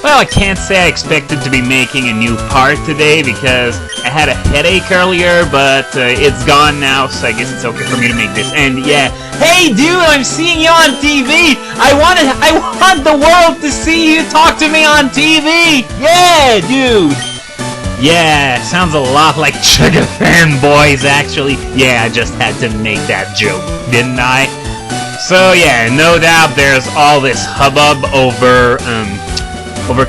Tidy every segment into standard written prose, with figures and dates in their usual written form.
Well, I can't say I expected to be making a new part today because I had a headache earlier, but it's gone now, so I guess it's okay for me to make this. And yeah, hey dude, I'm seeing you on TV! I want the world to see you talk to me on TV! Yeah, dude! Yeah, sounds a lot like Sugar Fanboys, actually. Yeah, I just had to make that joke, didn't I? So yeah, no doubt there's all this hubbub over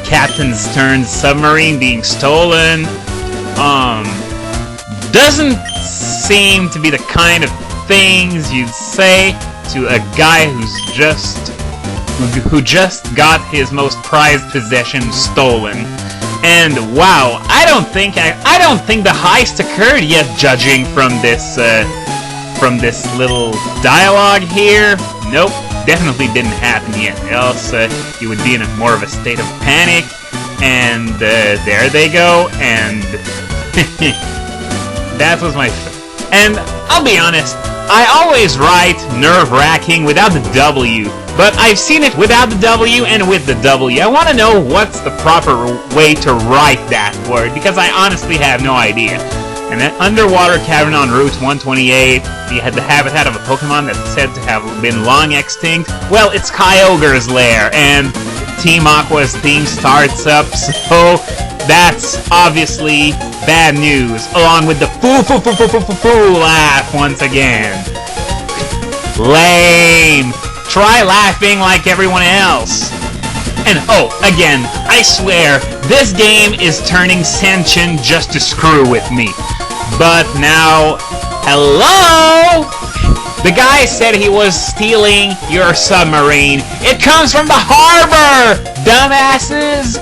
Captain Stern's submarine being stolen. Doesn't seem to be the kind of things you'd say to a guy who just got his most prized possession stolen. And wow, I don't think the heist occurred yet, judging from this little dialogue here. Nope, definitely didn't happen yet. Else he would be in more of a state of panic. And there they go. And that was my. And I'll be honest, I always write nerve-wracking without the W, but I've seen it without the W and with the W. I want to know what's the proper way to write that word, because I honestly have no idea. And an underwater cavern on Route 128, you had the habitat of a Pokémon that's said to have been long extinct. Well, it's Kyogre's lair, and Team Aqua's theme starts up, so that's obviously bad news, along with the foo laugh once again. Lame. Try laughing like everyone else. And oh, again, I swear, this game is turning sentient just to screw with me. But now, hello? The guy said he was stealing your submarine. It comes from the harbor, dumbasses!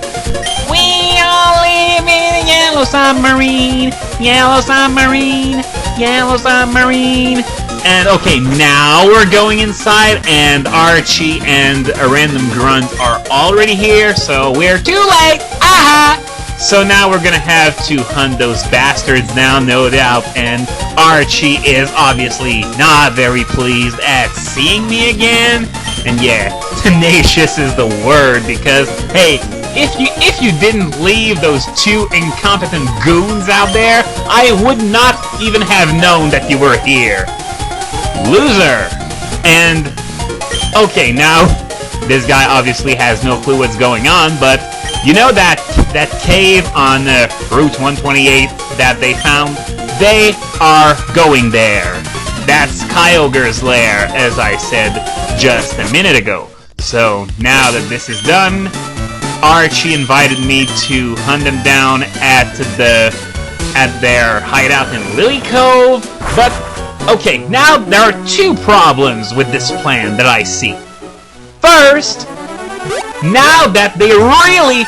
We all live in a yellow submarine, yellow submarine, yellow submarine. And okay, now we're going inside, and Archie and a random grunt are already here, so we're too late! Aha! So now we're gonna have to hunt those bastards down, no doubt, and Archie is obviously not very pleased at seeing me again. And yeah, tenacious is the word, because, hey, if you didn't leave those two incompetent goons out there, I would not even have known that you were here. Loser! And, okay, now, this guy obviously has no clue what's going on, but you know that cave on Route 128 that they found? They are going there. That's Kyogre's lair, as I said just a minute ago. So, now that this is done, Archie invited me to hunt them down at their hideout in Lily Cove, but okay, now there are two problems with this plan that I see. First, now that they really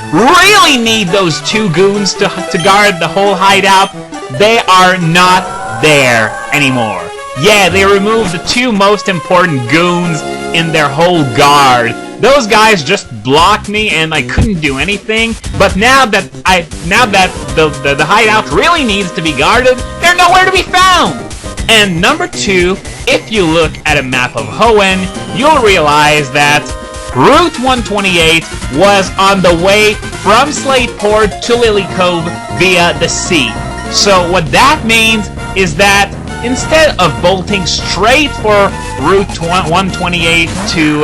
need those two goons to guard the whole hideout, they are not there anymore. Yeah, they removed the two most important goons in their whole guard. Those guys just blocked me and I couldn't do anything. But now that the hideout really needs to be guarded, they're nowhere to be found. And number two, if you look at a map of Hoenn, you'll realize that Route 128 was on the way from Slateport to Lily Cove via the sea. So what that means is that instead of bolting straight for Route 128 to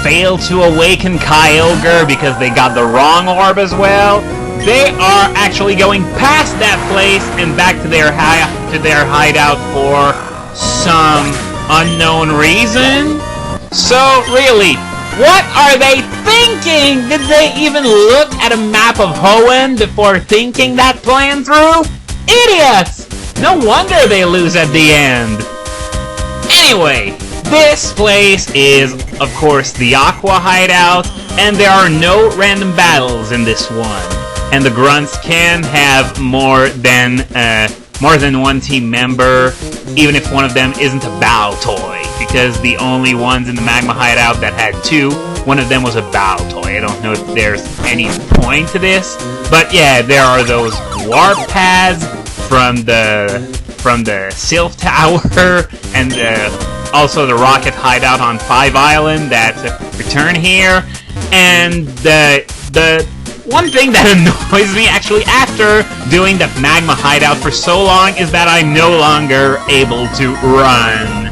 fail to awaken Kyogre because they got the wrong orb as well, they are actually going past that place and back to their hideout for some unknown reason. So really, what are they thinking? Did they even look at a map of Hoenn before thinking that plan through? Idiots! No wonder they lose at the end. Anyway, this place is, of course, the Aqua hideout, and there are no random battles in this one. And the grunts can have more than one team member, even if one of them isn't a battle toy, because the only ones in the Magma hideout that had two, one of them was a battle toy. I don't know if there's any point to this, but yeah, there are those warp pads from the Silph Tower and also the rocket hideout on 5 Island that return here, and the one thing that annoys me, actually, after doing the magma hideout for so long, is that I'm no longer able to run.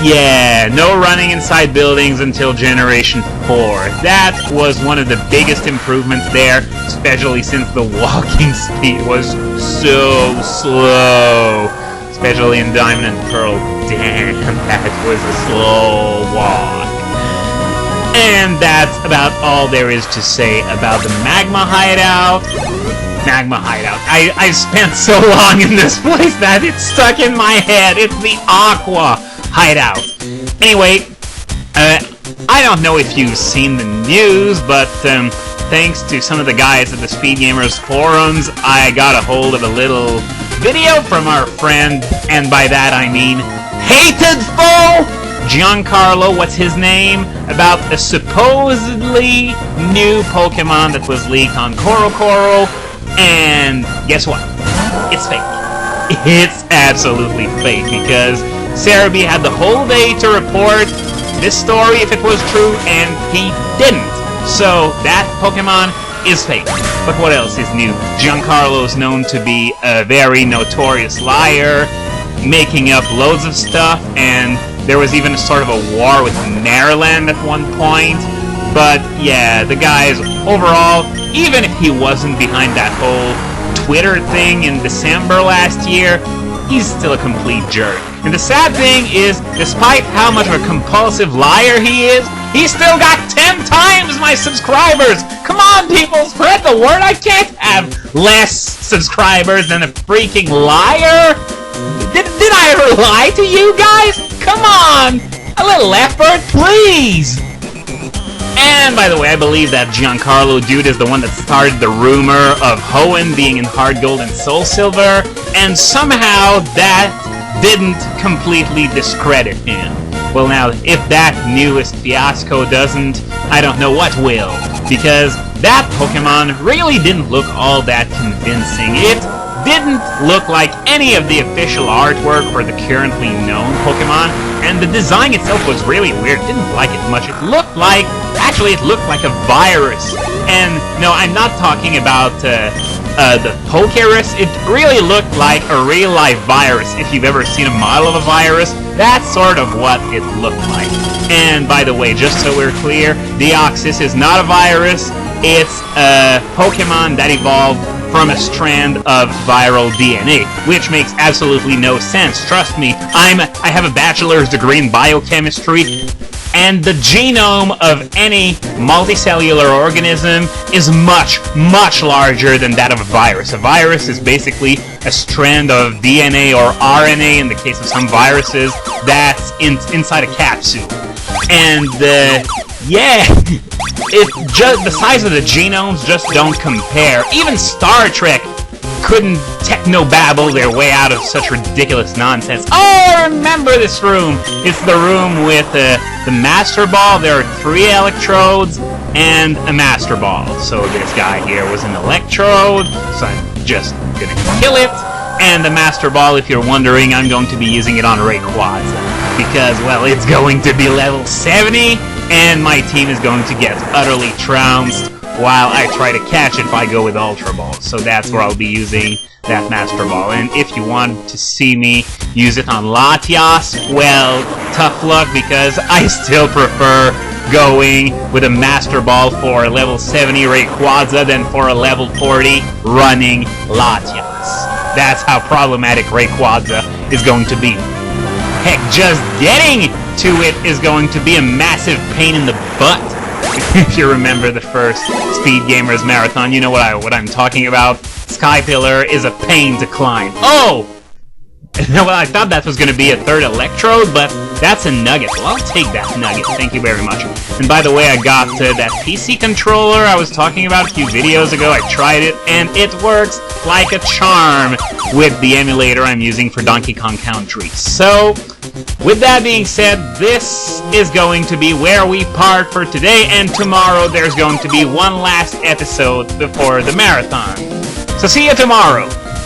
Yeah, no running inside buildings until Generation 4. That was one of the biggest improvements there, especially since the walking speed was so slow. Especially in Diamond and Pearl. Damn, that was a slow walk. And that's about all there is to say about the Magma Hideout. Magma Hideout. I spent so long in this place that it's stuck in my head. It's the Aqua Hideout. Anyway, I don't know if you've seen the news, but thanks to some of the guys at the Speed Gamers forums, I got a hold of a little video from our friend, and by that I mean hated foe Giancarlo, what's his name, about a supposedly new Pokemon that was leaked on Korokoro, and guess what? It's fake. It's absolutely fake, because Cerebi had the whole day to report this story if it was true, and he didn't. So that Pokemon is fake. But what else is new? Giancarlo is known to be a very notorious liar, making up loads of stuff, and there was even a sort of a war with Maryland at one point. But yeah, the guy's overall, even if he wasn't behind that whole Twitter thing in December last year, he's still a complete jerk. And the sad thing is, despite how much of a compulsive liar he is, he's still got 10 times my subscribers! Come on, people, spread the word! I can't have less subscribers than a freaking liar! Did I ever lie to you guys? Come on! A little effort, please! And by the way, I believe that Giancarlo dude is the one that started the rumor of Hoenn being in Hard Gold and Soul Silver, and somehow that didn't completely discredit him. Well now, if that newest fiasco doesn't, I don't know what will, because that Pokemon really didn't look all that convincing. It didn't look like any of the official artwork for the currently known Pokemon, and the design itself was really weird. Didn't like it much. It looked like, actually it looked like a virus. And no, I'm not talking about the Pokerus. It really looked like a real-life virus. If you've ever seen a model of a virus, that's sort of what it looked like. And by the way, just so we're clear, Deoxys is not a virus. It's a Pokemon that evolved from a strand of viral DNA, which makes absolutely no sense. Trust me, I have a bachelor's degree in biochemistry, and the genome of any multicellular organism is much, much larger than that of a virus. A virus is basically a strand of DNA or RNA, in the case of some viruses, that's inside a capsule. And, yeah, the size of the genomes just don't compare. Even Star Trek couldn't technobabble their way out of such ridiculous nonsense. Oh, I remember this room! It's the room with the Master Ball. There are 3 electrodes and a Master Ball. So this guy here was an electrode, so I'm just gonna kill it. And the Master Ball, if you're wondering, I'm going to be using it on Rayquaza, because, well, it's going to be level 70, and my team is going to get utterly trounced while I try to catch it if I go with Ultra Balls. So that's where I'll be using that Master Ball. And if you want to see me use it on Latias, well, tough luck, because I still prefer going with a Master Ball for a level 70 Rayquaza than for a level 40 running Latias. That's how problematic Rayquaza is going to be. Heck, just getting to it is going to be a massive pain in the butt. If you remember the first Speed Gamers Marathon, you know what I'm talking about. Sky Pillar is a pain to climb. Oh! Well, I thought that was going to be a 3rd electrode, but that's a nugget. Well, I'll take that nugget. Thank you very much. And by the way, I got that PC controller I was talking about a few videos ago. I tried it, and it works like a charm with the emulator I'm using for Donkey Kong Country. So, with that being said, this is going to be where we part for today, and tomorrow there's going to be one last episode before the marathon. So see you tomorrow!